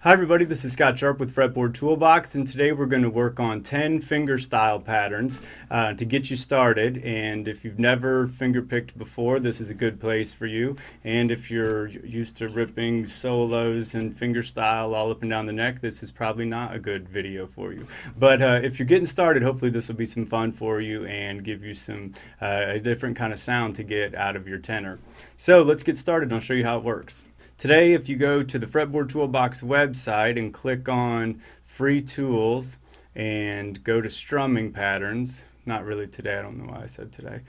Hi everybody, this is Scott Sharp with Fretboard Toolbox, and today we're going to work on 10 fingerstyle patterns to get you started. And if you've never fingerpicked before, this is a good place for you. And if you're used to ripping solos and fingerstyle all up and down the neck, this is probably not a good video for you. But if you're getting started, hopefully this will be some fun for you and give you some a different kind of sound to get out of your tenor. So let's get started and I'll show you how it works. Today, if you go to the Fretboard Toolbox website and click on Free Tools and go to Strumming Patterns, not really today, I don't know why I said today.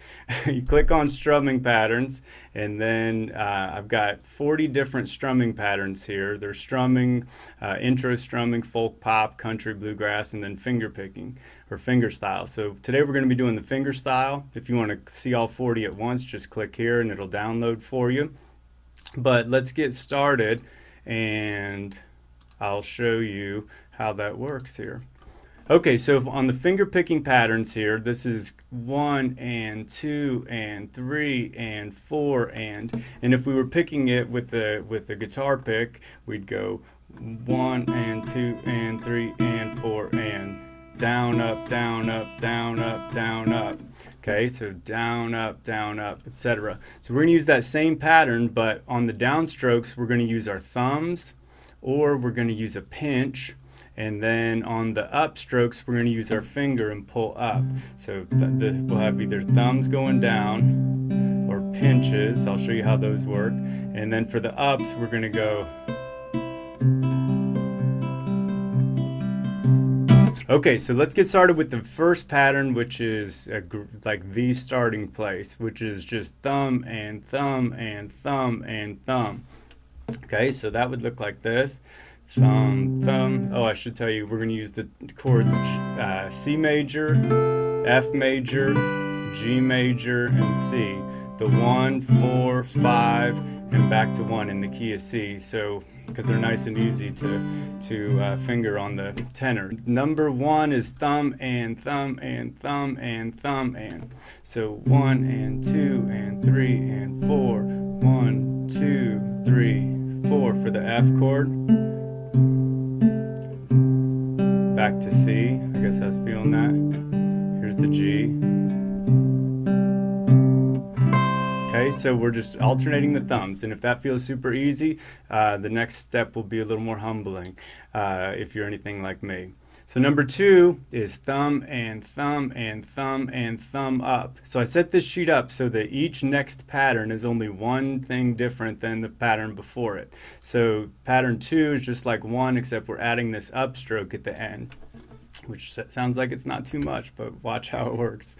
You click on Strumming Patterns, and then I've got 40 different strumming patterns here. There's strumming, intro strumming, folk pop, country, bluegrass, and then fingerpicking or fingerstyle. So today we're going to be doing the fingerstyle. If you want to see all 40 at once, just click here and it'll download for you. But let's get started and I'll show you how that works here. Okay, so on the finger picking patterns here, this is 1 and 2 and 3 and 4 and if we were picking it with the guitar pick, we'd go 1 and 2 and 3 and 4 and down, up, down, up, down, up, down, up. Okay, so down, up, etc. So we're going to use that same pattern, but on the downstrokes, we're going to use our thumbs, or we're going to use a pinch, and then on the upstrokes, we're going to use our finger and pull up. So we'll have either thumbs going down or pinches. I'll show you how those work. And then for the ups, we're going to go. Okay, so let's get started with the first pattern, which is like the starting place, which is just thumb and thumb and thumb and thumb. Okay, so that would look like this. Thumb, thumb. Oh, I should tell you, we're going to use the chords C major, F major, G major, and C. The 1, 4, 5, and back to 1 in the key of C. So because they're nice and easy to finger on the tenor. Number 1 is thumb and thumb and thumb and thumb and. So 1 and 2 and 3 and 4. 1, 2, 3, 4 for the F chord. Back to C. I guess I was feeling that. Here's the G. Okay, so we're just alternating the thumbs, and if that feels super easy, the next step will be a little more humbling if you're anything like me. So number 2 is thumb and thumb and thumb and thumb up. So I set this sheet up so that each next pattern is only one thing different than the pattern before it. So pattern 2 is just like 1, except we're adding this upstroke at the end, which sounds like it's not too much, but watch how it works.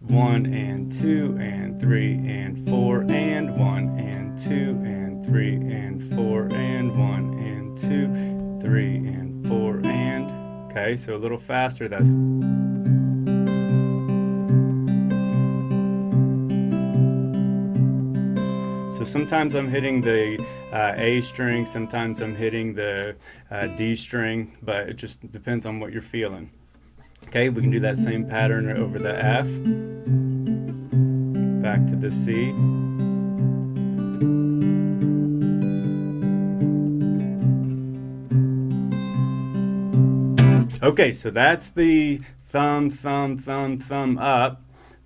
1 and 2 and 3 and 4 and 1 and 2 and 3 and 4 and 1 and 2, 3 and 4 and. Okay, so a little faster. That's. So sometimes I'm hitting the A string, sometimes I'm hitting the D string, but it just depends on what you're feeling. Okay, we can do that same pattern over the F, back to the C. Okay, so that's the thumb, thumb, thumb, thumb up.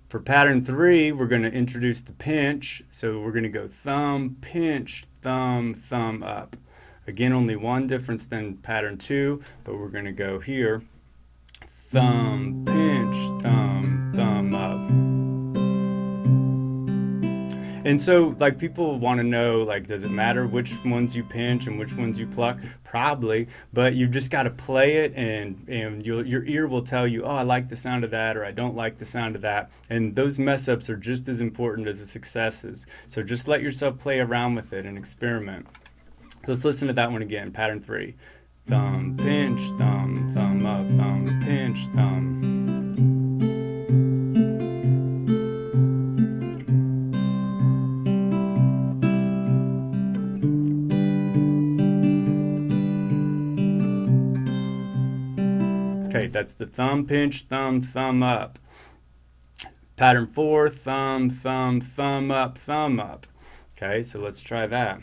For pattern 3, we're going to introduce the pinch. So we're going to go thumb, pinch, thumb, thumb up. Again, only one difference than pattern 2, but we're going to go here. Thumb, pinch, thumb, thumb up. And so, like, people want to know, like, does it matter which ones you pinch and which ones you pluck? Probably, but you've just got to play it, and your ear will tell you, oh, I like the sound of that, or I don't like the sound of that. And those mess ups are just as important as the successes. So just let yourself play around with it and experiment. Let's listen to that one again, pattern 3. Thumb, pinch, thumb, thumb up, thumb, pinch, thumb. Okay, that's the thumb, pinch, thumb, thumb up. Pattern 4, thumb, thumb, thumb up, thumb up. Okay, so let's try that.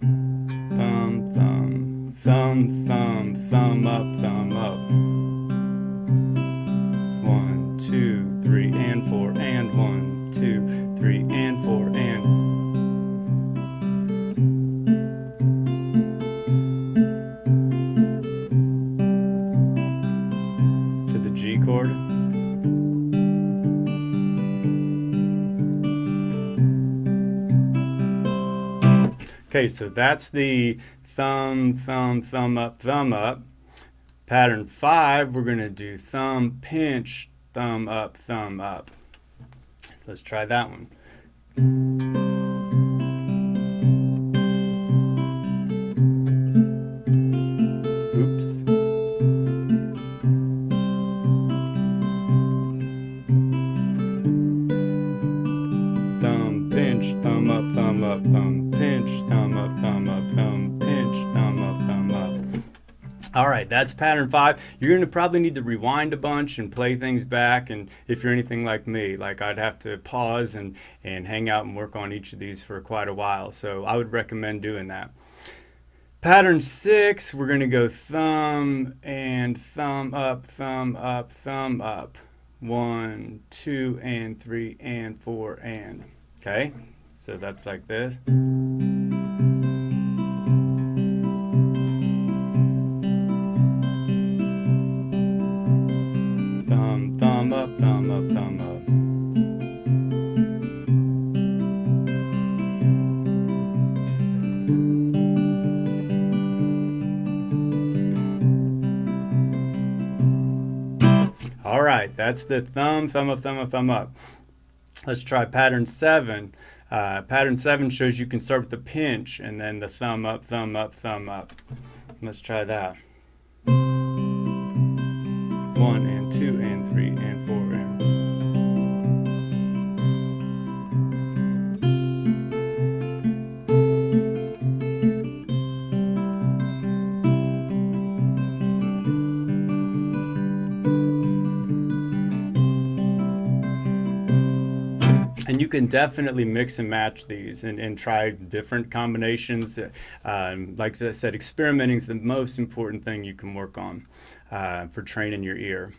Thumb, thumb. thumb, thumb, thumb up, thumb up. 1, 2, 3, and 4, and 1, 2, 3, and 4, and. To the G chord. Okay, so that's the thumb, thumb, thumb up, thumb up. Pattern 5, we're going to do thumb, pinch, thumb up, thumb up. So let's try that one. Oops. Thumb, pinch, thumb up, thumb up, thumb, pinch, thumb up, thumb up, thumb, pinch, thumb up, thumb up. All right, that's pattern 5. You're going to probably need to rewind a bunch and play things back. And if you're anything like me, like I'd have to pause and hang out and work on each of these for quite a while. So I would recommend doing that. Pattern 6, we're going to go thumb and thumb up, thumb up, thumb up. 1, 2, and 3, and 4, and. Okay, so that's like this. Thumb, thumb up, thumb up, thumb up. All right, that's the thumb, thumb up, thumb up, thumb up. Let's try pattern 7. Pattern 7 shows you can start with the pinch and then the thumb up, thumb up, thumb up. Let's try that. 1 and 2 and 3 and 4 and. And you can definitely mix and match these and try different combinations. Like I said, experimenting is the most important thing you can work on for training your ear.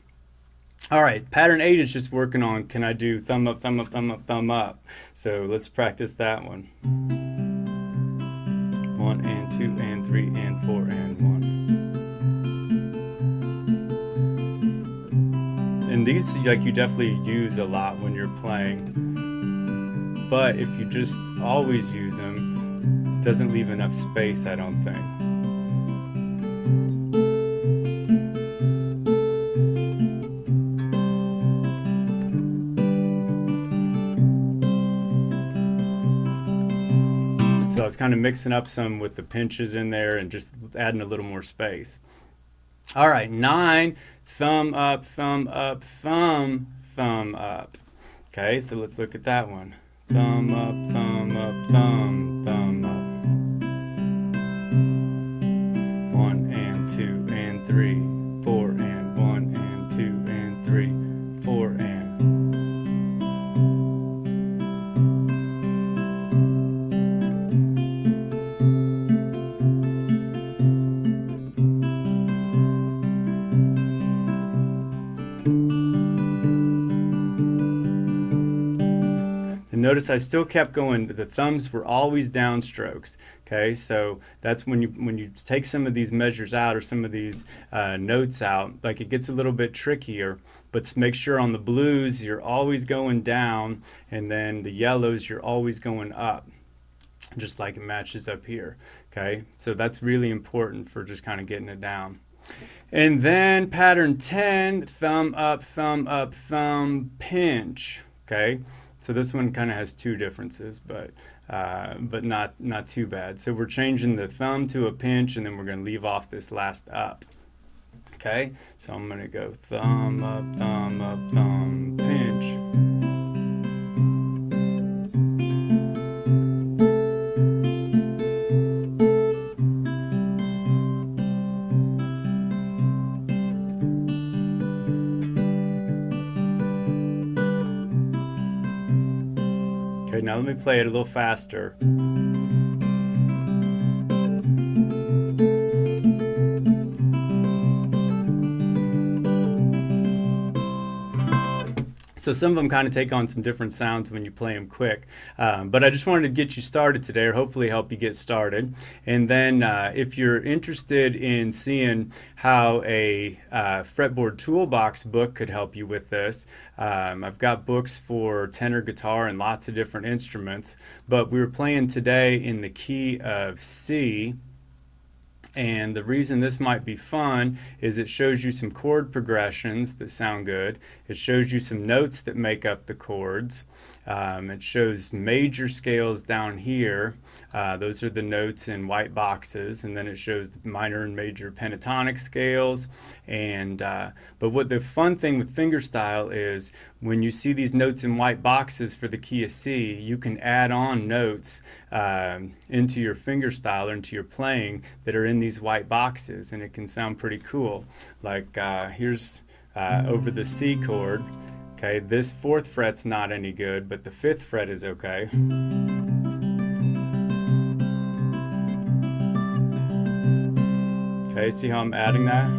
All right, pattern 8 is just working on, can I do thumb up, thumb up, thumb up, thumb up? So let's practice that one. 1 and 2 and 3 and 4 and 1. And these, like, you definitely use a lot when you're playing. But if you just always use them, it doesn't leave enough space, I don't think. So I was kind of mixing up some with the pinches in there and just adding a little more space. All right, 9, thumb up, thumb up, thumb, thumb up. Okay, so let's look at that one. Thumb up, thumb up, thumb, thumb up. 1 and 2 and 3, 4 and 1 and 2 and 3, 4 and. Notice I still kept going. The thumbs were always downstrokes. Okay, so that's when you take some of these measures out or some of these notes out, like it gets a little bit trickier. But make sure on the blues you're always going down, and then the yellows you're always going up, just like it matches up here. Okay, so that's really important for just kind of getting it down. And then pattern 10, thumb up, thumb, pinch. Okay. So this one kind of has two differences, but not too bad. So we're changing the thumb to a pinch, and then we're going to leave off this last up. Okay, so I'm going to go thumb up, thumb, pinch. Okay, now let me play it a little faster. So some of them kind of take on some different sounds when you play them quick. But I just wanted to get you started today, or hopefully help you get started. And then if you're interested in seeing how a Fretboard Toolbox book could help you with this, I've got books for tenor guitar and lots of different instruments. But we were playing today in the key of C. And the reason this might be fun is it shows you some chord progressions that sound good. It shows you some notes that make up the chords. It shows major scales down here. Those are the notes in white boxes. And then it shows the minor and major pentatonic scales. And but what the fun thing with fingerstyle is when you see these notes in white boxes for the key of C, you can add on notes into your fingerstyle or into your playing that are in these white boxes, and it can sound pretty cool. Like here's over the C chord. Okay, this 4th fret's not any good, but the 5th fret is okay. Okay, see how I'm adding that?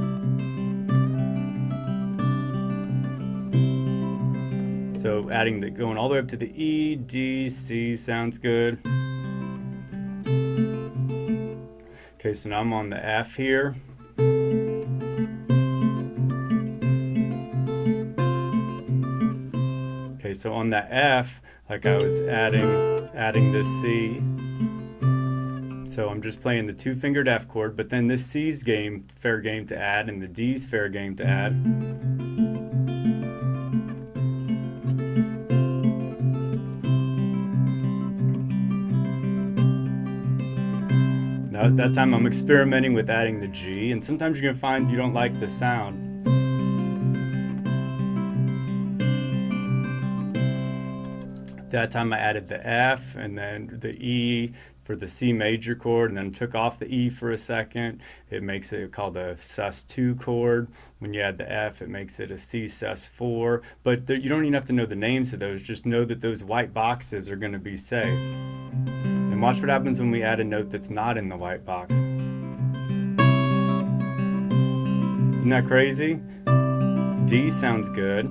So adding the, going all the way up to the E, D, C sounds good. Okay, so now I'm on the F here. Okay, so on the F, like I was adding this C. So I'm just playing the 2-fingered F chord, but then this C's fair game to add, and the D's fair game to add. Now, at that time I'm experimenting with adding the G, and sometimes you're going to find you don't like the sound. That time I added the F and then the E for the C major chord, and then took off the E for a second. It makes it called a sus2 chord. When you add the F, it makes it a C sus4. But you don't even have to know the names of those. Just know that those white boxes are going to be safe. And watch what happens when we add a note that's not in the white box. Isn't that crazy? D sounds good.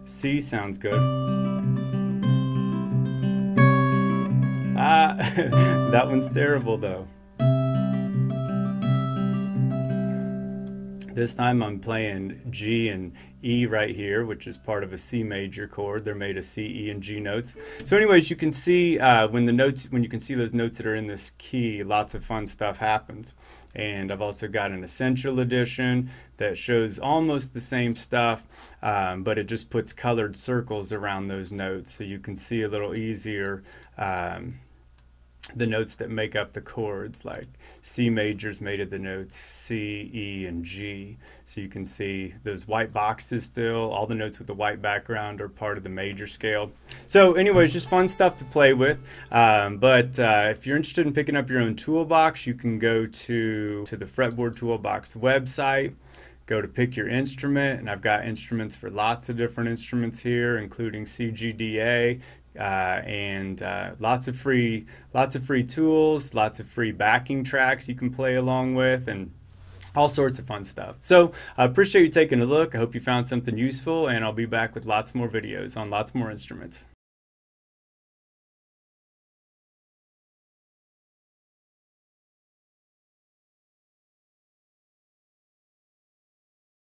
C sounds good. That one's terrible though. This time I'm playing G and E right here, which is part of a C major chord. They're made of C, E, and G notes. So anyways, you can see when you can see those notes that are in this key, lots of fun stuff happens. And I've also got an essential edition that shows almost the same stuff, but it just puts colored circles around those notes so you can see a little easier the notes that make up the chords, like C major's made of the notes C, E, and G. So you can see those white boxes still. All the notes with the white background are part of the major scale. So anyways, just fun stuff to play with. But if you're interested in picking up your own toolbox, you can go to the Fretboard Toolbox website. Go to pick your instrument, and I've got instruments for lots of different instruments here, including C, G, D, A, and lots of free tools, lots of free backing tracks you can play along with, and all sorts of fun stuff. So I appreciate you taking a look. I hope you found something useful, and I'll be back with lots more videos on lots more instruments.